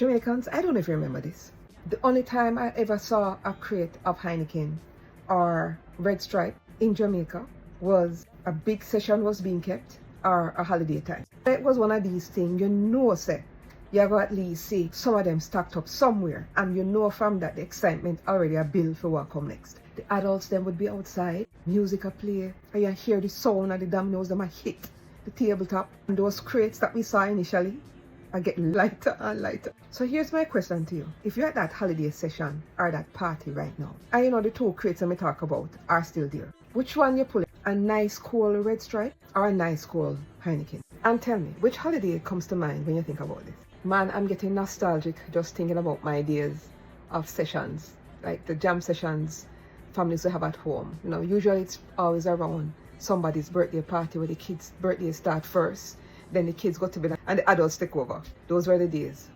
Jamaicans, I don't know if you remember this. The only time I ever saw a crate of Heineken or Red Stripe in Jamaica was a big session was being kept or a holiday time. It was one of these things, say, you go at least see some of them stacked up somewhere, and from that the excitement already a build for what come next. The adults then would be outside, music a play, and you hear the sound of the dominoes them a hit the tabletop, and those crates that we saw initially are getting lighter and lighter. So here's my question to you. If you're at that holiday session or that party right now, and the two crates that I talk about are still there, which one you pulling? A nice cold Red Stripe or a nice cold Heineken? And tell me, which holiday comes to mind when you think about this? Man, I'm getting nostalgic just thinking about my days of sessions, like the jam sessions families will have at home. Usually it's always around somebody's birthday party where the kids' birthday start first, then the kids go to bed and the adults take over. Those were the days.